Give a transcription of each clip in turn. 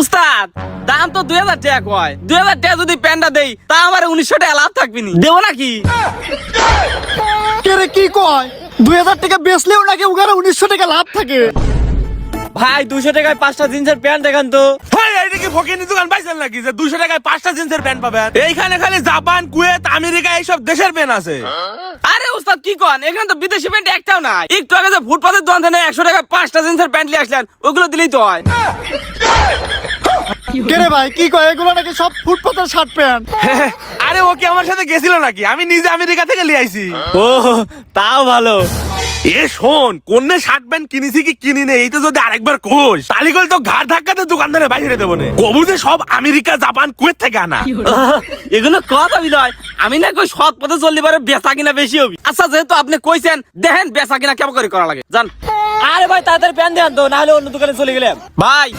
উস্তাদ দাম তো 2000 টাকা কয়। 2000 টাকা যদি প্যান্টটা দেই তা আমার 1900 টাকা লাভ থাকবি নি, দেবো নাকি? কে রে কি কয় 2000 টাকা বেচলেও নাকি উগারে 1900 টাকা লাভ থাকে? ভাই 200 টাকায় 5টা জিন্সের প্যান্ট দেখান তো। ভাই এইটা কি ফকিনি দোকান পাইছেন নাকি যে 200 টাকায় 5টা জিন্সের প্যান্ট পাবেন? এইখানে খালি জাপান, কুয়েত, আমেরিকা এইসব দেশের প্যান্ট আছে। আরে উস্তাদ কি কন, এখানে তো বিদেশি প্যান্ট একটাও নাই। একটু আগে যে ফুটপাতের দোকান থেকে 100 টাকায় 5টা জিন্সের প্যান্ট নিয়ে আসলেন, ওগুলো দিলেই তো হয়। কে রে ভাই কি কয় এগুলো নাকি সব ফুটপাতের শার্ট প্যান্ট? আরে ও কি আমার সাথে গেছিল নাকি? আমি নিজে আমেরিকা থেকে নিয়ে আইছি। ও তাও ভালো। এ শোন, কোন শার্ট প্যান্ট কিনেছি কি কিনি নে এই তো যদি আরেকবার কোষ তাহলে কল তো ঘাড় ধাক্কাতে দোকানদারে বাইরে দেবো না। কবু যে সব আমেরিকা, জাপান, কুয়েত থেকে আনা। এগুলো কথা বিলয়, আমি না কই সৎ পথে চললে পারে বেচা কিনা বেশি হবি। আচ্ছা যেহেতু আপনি কইছেন, দেখেন বেচা কিনা কেমন করে করা লাগে জান। আরে ভাই তাড়াতাড়ি প্যান্ট দেন তো, নাহলে অন্য দোকানে চলে গেলাম। ভাই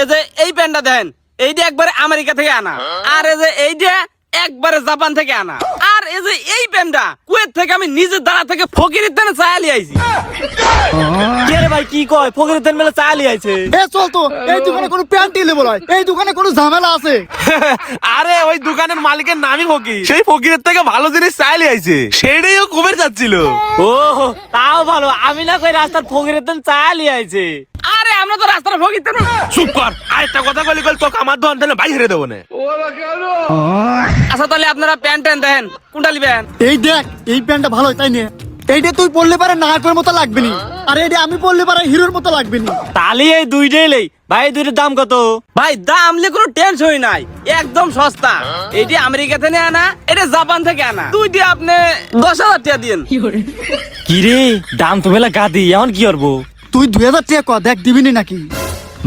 এই যে এই প্যান্টটা দেন, এইটা একবারে আমেরিকা থেকে আনা, আর এই যে এইটা একবারে জাপান থেকে আনা, আর এই যে এই প্যান্টটা কুয়েত থেকে আমি নিজের দ্বারা থেকে ফকিরের দানে চাইলি আইছি। কে রে ভাই কি কয় ফকিরের তেল মেলে চালি আইছে? এ চল তো, এই দোকানে কোনো প্যান্টই লেবো নয়, এই দোকানে কোনো ঝামেলা আছে? আরে ওই দোকানের মালিকের নামই ফকির, সেই ফকিরের থেকে ভালো জিনিস চাইলে আইছে, সেটাই ও কবে যাচ্ছিল। ও তাও ভালো, আমি না কই রাস্তার ফকিরের তেল চালি আইছে। আরে আমরা তো রাস্তার ফকির তো না। চুপ কর, আরেকটা কথা বলি কল তোকে আমার দোকান থেকে বাইরে দেবো না। আচ্ছা তাহলে আপনারা প্যান্ট ট্যান দেন, কোনটা নিবেন? এই দেখ এই প্যান্টটা ভালো তাই নিয়ে, এইটা তুই পরলে পারে নায়কের মতো লাগবে নি, আর এইটা আমি পরলে পারে হিরোর মতো লাগবে নি। তালি এই দুইটাই লই ভাই। এই দুইটার দাম কত? ভাই দাম নিয়ে কোনো টেনশনই নাই, একদম সস্তা। এইটি আমেরিকা থেকে আনা, এটা জাপান থেকে আনা, দুইটি আপনি 10,000 টাকা দিন। কি রে দাম তো মেলা গাদি, এখন কি করবো? তুই 2000 টাকা কর, দেখ দিবিনি নাকি?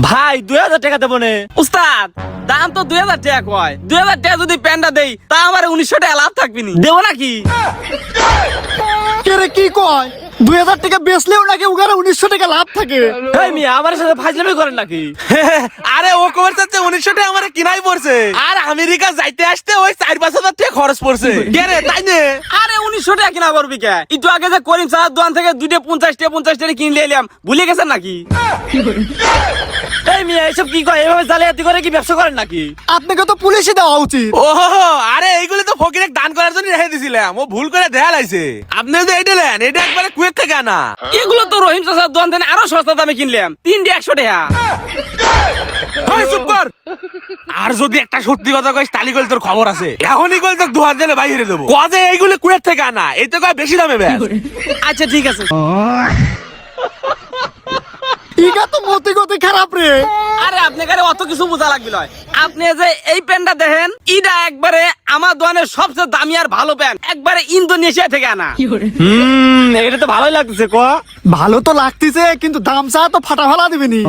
ভাই 2000 টাকা দেবো নে। উস্তাদ দাম তো 2000 টাকা কয়। 2000 টাকা যদি প্যান্টটা দেই তা আমার 1900 টাকা লাভ থাকবি নি, দেবো নাকি? কে রে কি কয় 2000 টাকা বেচলেও নাকি উগারে 1900 টাকা লাভ থাকে? এই মিয়া আমার সাথে ফাজলামি করেন নাকি? আরে ও কবে যাচ্ছে 1900 টাকা আমার কিনাই পড়ছে, আর আমেরিকা যাইতে আসতে ওই 4-5 হাজার টাকা খরচ পড়ছে। কে রে তাই নে? আরে 1900 টাকা কিনা করবি কে? একটু আগে যে করিম সাহার দোকান থেকে দুইটা 50 টাকা কিনলে এলাম, ভুলে গেছেন নাকি? এই মিয়া এসব কি কয়? এভাবে জালিয়াতি করে কি ব্যবসা করেন নাকি? আপনাকে তো পুলিশে দেওয়া উচিত। ও আরে এইগুলো তো ফকিরে দান করার জন্য রেখে দিছিলাম, ও ভুল করে দেয়া লাইছে। আপনি যদি এইটা নেন, এটা একবারে কুয়েত থেকে আনা। এগুলো তো রহিম চাচার দোকান থেকে আরো সস্তা দামে কিনলাম, 3টে 100 টাকা। ওই চুপ কর। আর যদি একটা সত্যি কথা কইস তালি কইল তোর খবর আছে, এখনই কইল তোর 2000 জেলে বাইরে দেবো। কজে এইগুলো কুয়েত থেকে আনা, এই তো কয় বেশি দামে বেশ। আচ্ছা ঠিক আছে। ইগা তো মতি গতি খারাপ রে। আরে আপনি কারে অত কিছু বোঝা লাগবে নয়। আপনি যে এই প্যান্টটা দেখেন, ইটা একবারে আমার দোকানের সবচেয়ে দামি আর ভালো প্যান্ট, একবারে ইন্দোনেশিয়া থেকে আনা। এটা তো ভালোই লাগতেছে ক। ভালো তো লাগতেছে, কিন্তু দাম চা তো ফাটা ফালা দিবিনি।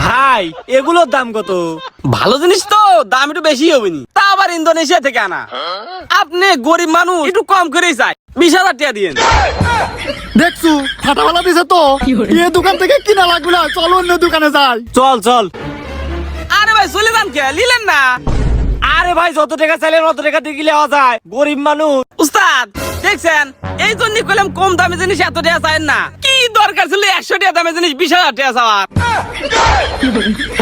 ভাই এগুলোর দাম কত? ভালো জিনিস তো দাম একটু বেশি হবে নি, তা আবার ইন্দোনেশিয়া থেকে আনা। আপনি গরিব মানুষ, একটু কম করেই চাই, 20,000 টাকা দিয়েন। দেখছু ফাটা ফালা দিছে তো, এই দোকান থেকে কিনা লাগবে না, চল অন্য দোকানে যাই। চল চল। আরে ভাই চলে যান কে, নিলেন না? আরে ভাই যত টাকা চাইলেন অত টাকা দিয়ে গেলে হওয়া যায়, গরিব মানুষ। উস্তাদ দেখছেন, এই জন্য কইলাম কম দামি জিনিস এত টাকা চাইেন না। কি দরকার ছিল 100 টাকা দামের জিনিস 20,000 টাকা চাওয়ার?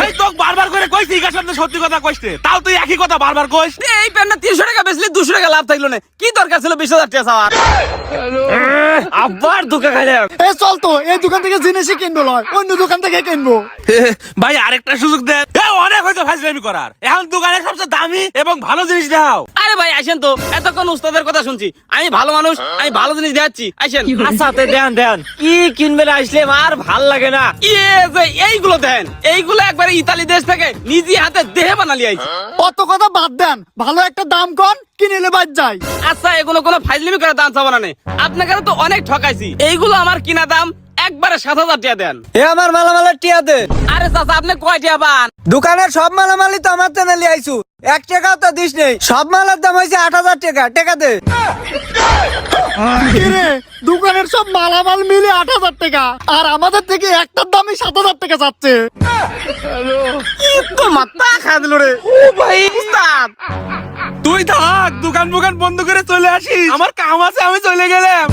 এই তোক বারবার করে কইছি ইগা সামনে সত্যি কথা কইতে, তাও তুই একই কথা বারবার কইস। এই প্যান্টটা 300 টাকা বেচলে 200 টাকা লাভ থাকলো না, কি দরকার ছিল 20,000 টাকা চাওয়ার? আবার ধোকা খাইলাম। এ চল তো, এই দোকান থেকে জিনিসই কিনবো নয়, অন্য দোকান থেকে কিনবো। ভাই আরেকটা সুযোগ দেন। অনেক হয়তো ফাজলামি করার, এখন দোকানে সবচেয়ে দামি এবং ভালো জিনিস দাও। আরে ভাই আসেন তো, এতক্ষণ উস্তাদের কথা শুনছি, আমি ভালো মানুষ, আমি ভালো জিনিস দেখাচ্ছি, আসেন। আচ্ছা তে দেন দেন, কি কিনবে আসলাম আর ভাল লাগে না। ইয়ে যে এইগুলো দেন, এইগুলো একবারে ইতালি দেশ থেকে নিজে হাতে দেহে বানালি আইছি। অত কথা বাদ দেন, ভালো একটা দাম কন, কিনেলে বাদ যাই। আচ্ছা এগুলো কোনো ফাইজলিমি করে দাম চাবো না নে, আপনাকে তো অনেক ঠকাইছি। এইগুলো আমার কিনা দাম একবারে 7,000 টাকা দেন। এ আমার মালামালের টিয়া দে। আরে চাচা আপনি কয় টাকা পান? দোকানের সব মালামালই তো আমার তেনে লিয়ে আইছু, 1 টাকাও তো দিস নেই। সব মালের দাম হয়েছে 8,000 টাকা, টাকা দে। কিরে দোকানের সব মালামাল মিলে 8,000 টাকা, আর আমাদের থেকে একটার দামই 7,000 টাকা যাচ্ছে। তো মাথা খা দিল রে। ও ভাই উস্তাদ তুই থাক, দোকান বন্ধ করে চলে আসিস, আমার কাম আছে, আমি চলে গেলাম।